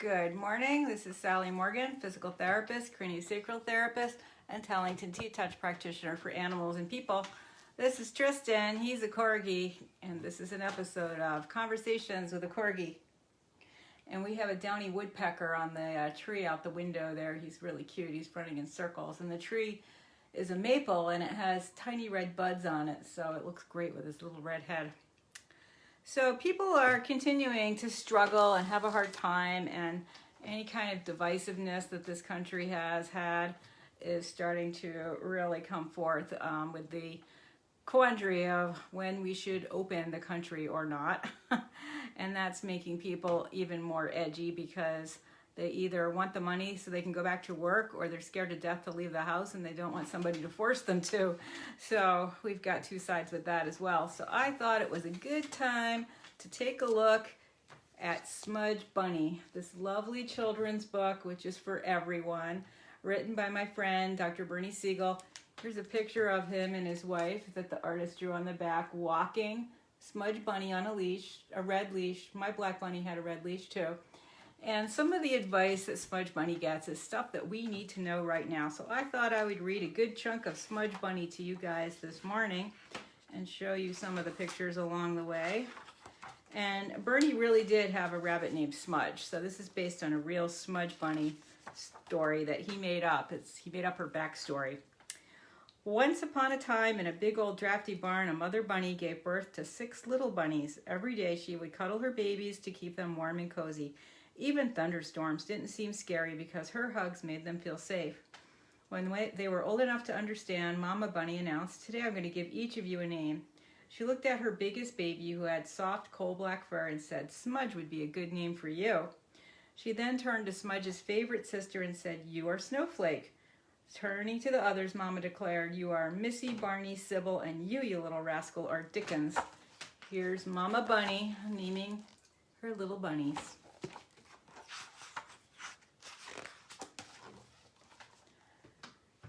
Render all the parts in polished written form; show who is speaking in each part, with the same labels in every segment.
Speaker 1: Good morning. This is Sally Morgan, physical therapist, craniosacral therapist, and Tellington T-Touch practitioner for animals and people. This is Tristan. He's a Corgi, and this is an episode of Conversations with a Corgi. And we have a downy woodpecker on the tree out the window there. He's really cute. He's running in circles. And the tree is a maple, and it has tiny red buds on it, so it looks great with his little red head. So people are continuing to struggle and have a hard time, and any kind of divisiveness that this country has had is starting to really come forth with the quandary of when we should open the country or not. And that's making people even more edgy because they either want the money so they can go back to work, or they're scared to death to leave the house and they don't want somebody to force them to. So we've got two sides with that as well. So I thought it was a good time to take a look at Smudge Bunny, this lovely children's book, which is for everyone, written by my friend, Dr. Bernie Siegel. Here's a picture of him and his wife that the artist drew on the back, walking Smudge Bunny on a leash, a red leash. My black bunny had a red leash too. And some of the advice that Smudge Bunny gets is stuff that we need to know right now. So I thought I would read a good chunk of Smudge Bunny to you guys this morning and show you some of the pictures along the way. And Bernie really did have a rabbit named Smudge. So this is based on a real Smudge Bunny story that he made up. He made up her backstory. Once upon a time, in a big old drafty barn, a mother bunny gave birth to 6 little bunnies. Every day she would cuddle her babies to keep them warm and cozy. Even thunderstorms didn't seem scary because her hugs made them feel safe. When they were old enough to understand, Mama Bunny announced, "Today I'm going to give each of you a name." She looked at her biggest baby, who had soft, coal-black fur, and said, "Smudge would be a good name for you." She then turned to Smudge's favorite sister and said, "You are Snowflake." Turning to the others, Mama declared, "You are Missy, Barney, Sybil, and you little rascal, are Dickens." Here's Mama Bunny naming her little bunnies.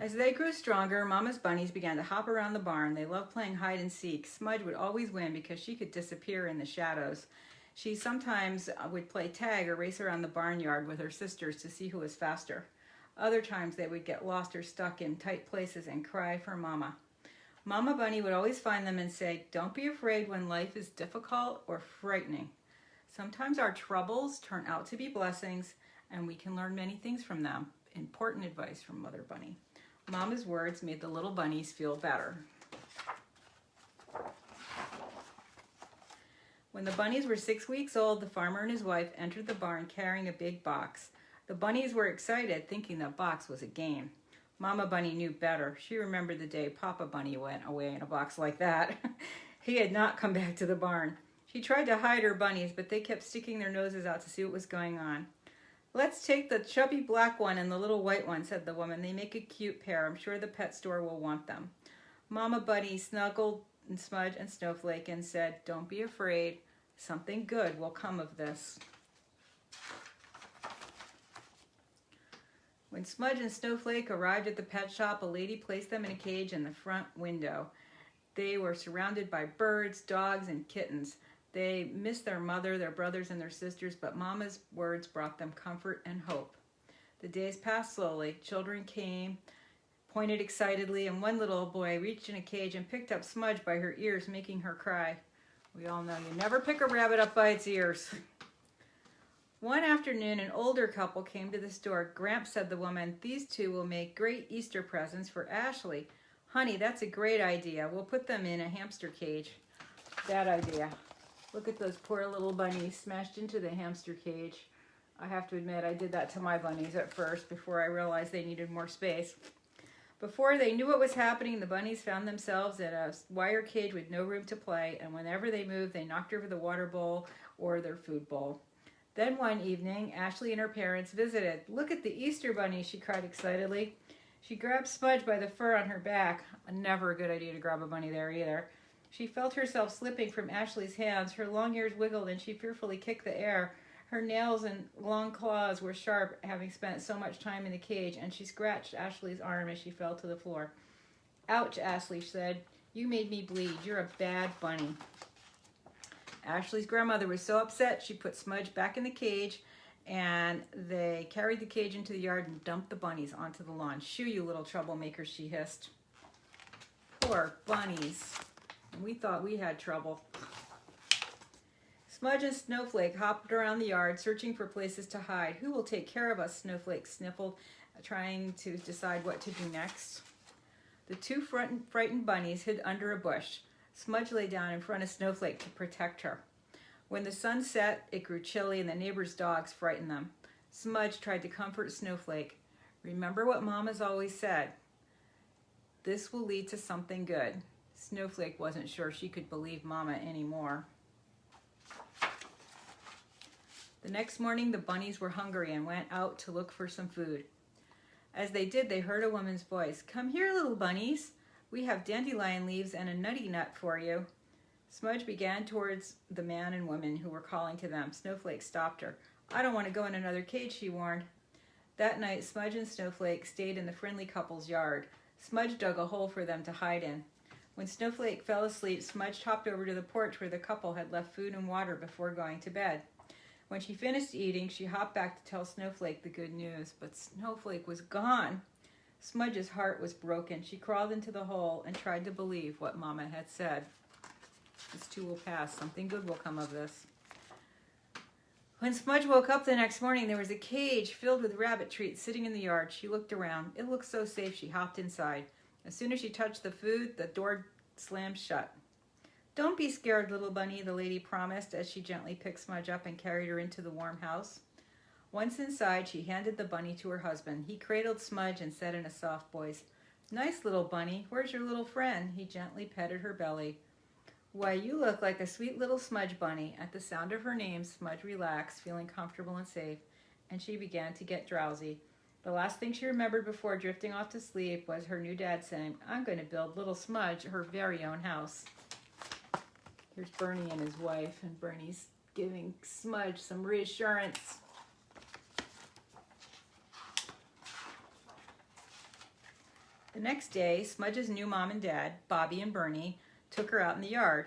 Speaker 1: As they grew stronger, Mama's bunnies began to hop around the barn. They loved playing hide and seek. Smudge would always win because she could disappear in the shadows. She sometimes would play tag or race around the barnyard with her sisters to see who was faster. Other times they would get lost or stuck in tight places and cry for Mama. Mama Bunny would always find them and say, "Don't be afraid when life is difficult or frightening. Sometimes our troubles turn out to be blessings, and we can learn many things from them." Important advice from Mother Bunny. Mama's words made the little bunnies feel better. When the bunnies were 6 weeks old, the farmer and his wife entered the barn carrying a big box. The bunnies were excited, thinking the box was a game. Mama Bunny knew better. She remembered the day Papa Bunny went away in a box like that. He had not come back to the barn. She tried to hide her bunnies, but they kept sticking their noses out to see what was going on. "Let's take the chubby black one and the little white one," said the woman. "They make a cute pair. I'm sure the pet store will want them." Mama Bunny snuggled in Smudge and Snowflake and said, "Don't be afraid. Something good will come of this." When Smudge and Snowflake arrived at the pet shop, a lady placed them in a cage in the front window. They were surrounded by birds, dogs, and kittens. They missed their mother, their brothers, and their sisters, but Mama's words brought them comfort and hope. The days passed slowly. Children came, pointed excitedly, and one little boy reached in a cage and picked up Smudge by her ears, making her cry. We all know you never pick a rabbit up by its ears. One afternoon, an older couple came to the store. "Gramps," said the woman, "these two will make great Easter presents for Ashley." "Honey, that's a great idea. We'll put them in a hamster cage." Bad idea. Look at those poor little bunnies smashed into the hamster cage. I have to admit, I did that to my bunnies at first before I realized they needed more space. Before they knew what was happening, the bunnies found themselves in a wire cage with no room to play, and whenever they moved, they knocked over the water bowl or their food bowl. Then one evening, Ashley and her parents visited. "Look at the Easter bunny," she cried excitedly. She grabbed Smudge by the fur on her back. Never a good idea to grab a bunny there either. She felt herself slipping from Ashley's hands. Her long ears wiggled and she fearfully kicked the air. Her nails and long claws were sharp, having spent so much time in the cage, and she scratched Ashley's arm as she fell to the floor. "Ouch," Ashley said. "You made me bleed. You're a bad bunny." Ashley's grandmother was so upset she put Smudge back in the cage and they carried the cage into the yard and dumped the bunnies onto the lawn. Shoo, you little troublemakers, she hissed. Poor bunnies. And we thought we had trouble. Smudge and Snowflake hopped around the yard, searching for places to hide. Who will take care of us? Snowflake sniffled, trying to decide what to do next. The two frightened bunnies hid under a bush. Smudge lay down in front of Snowflake to protect her. When the sun set, it grew chilly and the neighbors' dogs frightened them. Smudge tried to comfort Snowflake. Remember what Mama's always said. This will lead to something good. Snowflake wasn't sure she could believe Mama anymore. The next morning, the bunnies were hungry and went out to look for some food. As they did, they heard a woman's voice. Come here, little bunnies. We have dandelion leaves and a nutty nut for you. Smudge began towards the man and woman who were calling to them. Snowflake stopped her. I don't want to go in another cage, she warned. That night, Smudge and Snowflake stayed in the friendly couple's yard. Smudge dug a hole for them to hide in. When Snowflake fell asleep, Smudge hopped over to the porch where the couple had left food and water before going to bed. When she finished eating, she hopped back to tell Snowflake the good news, but Snowflake was gone. Smudge's heart was broken. She crawled into the hole and tried to believe what Mama had said. This too will pass. Something good will come of this. When Smudge woke up the next morning, there was a cage filled with rabbit treats sitting in the yard. She looked around. It looked so safe, she hopped inside. As soon as she touched the food, the door slammed shut. Don't be scared, little bunny, the lady promised as she gently picked Smudge up and carried her into the warm house. Once inside, she handed the bunny to her husband. He cradled Smudge and said in a soft voice, Nice little bunny, where's your little friend? He gently petted her belly. Why, you look like a sweet little Smudge bunny. At the sound of her name, Smudge relaxed, feeling comfortable and safe, and she began to get drowsy. The last thing she remembered before drifting off to sleep was her new dad saying, I'm going to build little Smudge her very own house. Here's Bernie and his wife, and Bernie's giving Smudge some reassurance. The next day, Smudge's new mom and dad, Bobby and Bernie, took her out in the yard.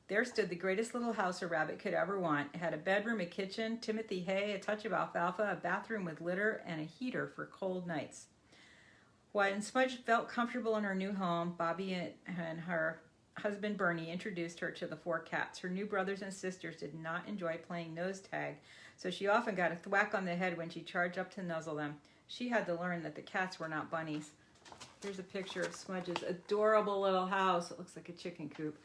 Speaker 1: There stood the greatest little house a rabbit could ever want. It had a bedroom, a kitchen, timothy hay, a touch of alfalfa, a bathroom with litter, and a heater for cold nights. When Smudge felt comfortable in her new home, Bobby and her husband Bernie introduced her to the 4 cats. Her new brothers and sisters did not enjoy playing nose tag, so she often got a thwack on the head when she charged up to nuzzle them. She had to learn that the cats were not bunnies. Here's a picture of Smudge's adorable little house. It looks like a chicken coop.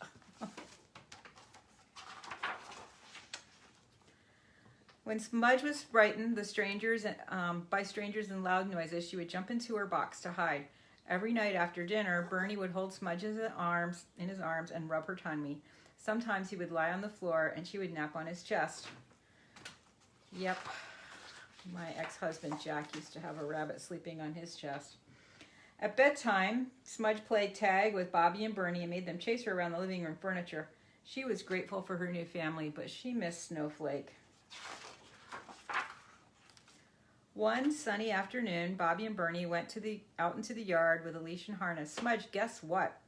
Speaker 1: When Smudge was frightened by strangers and loud noises, she would jump into her box to hide. Every night after dinner, Bernie would hold Smudge in his arms and rub her tummy. Sometimes he would lie on the floor and she would nap on his chest. Yep, my ex-husband Jack used to have a rabbit sleeping on his chest. At bedtime, Smudge played tag with Bobby and Bernie and made them chase her around the living room furniture. She was grateful for her new family, but she missed Snowflake. One sunny afternoon, Bobby and Bernie went out into the yard with a leash and harness. Smudge, guess what?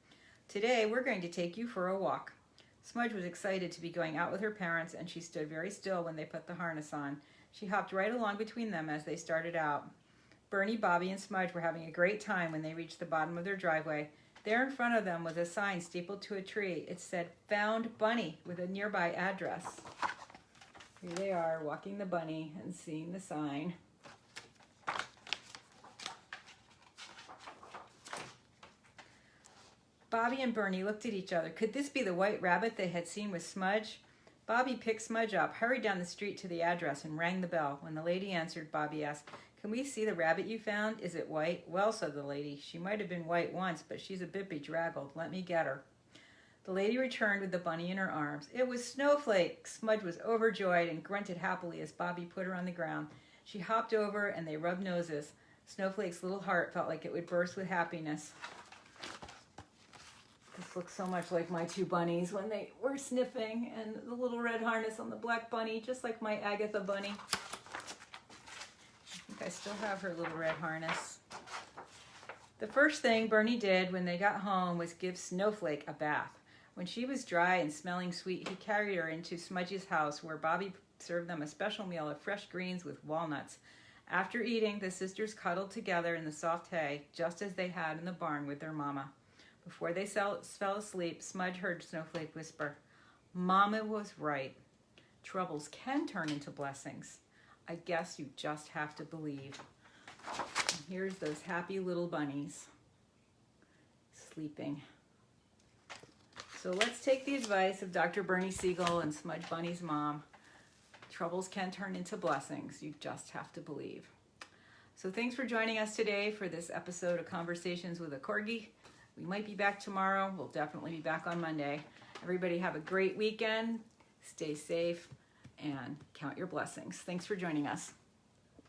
Speaker 1: Today, we're going to take you for a walk. Smudge was excited to be going out with her parents, and she stood very still when they put the harness on. She hopped right along between them as they started out. Bernie, Bobby, and Smudge were having a great time when they reached the bottom of their driveway. There in front of them was a sign stapled to a tree. It said, Found Bunny, with a nearby address. Here they are, walking the bunny and seeing the sign. Bobby and Bernie looked at each other. Could this be the white rabbit they had seen with Smudge? Bobby picked Smudge up, hurried down the street to the address, and rang the bell. When the lady answered, Bobby asked, Can we see the rabbit you found? Is it white? Well, said the lady, she might have been white once, but she's a bit bedraggled. Let me get her. The lady returned with the bunny in her arms. It was Snowflake. Smudge was overjoyed and grunted happily as Bobby put her on the ground. She hopped over and they rubbed noses. Snowflake's little heart felt like it would burst with happiness. This looks so much like my 2 bunnies when they were sniffing, and the little red harness on the black bunny, just like my Agatha bunny. I think I still have her little red harness. The first thing Bernie did when they got home was give Snowflake a bath. When she was dry and smelling sweet, he carried her into Smudge's house where Bobby served them a special meal of fresh greens with walnuts. After eating, the sisters cuddled together in the soft hay, just as they had in the barn with their mama. Before they fell asleep, Smudge heard Snowflake whisper, "Mama was right. Troubles can turn into blessings. I guess you just have to believe." And here's those happy little bunnies sleeping. So let's take the advice of Dr. Bernie Siegel and Smudge Bunny's mom. Troubles can turn into blessings. You just have to believe. So thanks for joining us today for this episode of Conversations with a Corgi. We might be back tomorrow. We'll definitely be back on Monday. Everybody have a great weekend. Stay safe and count your blessings. Thanks for joining us.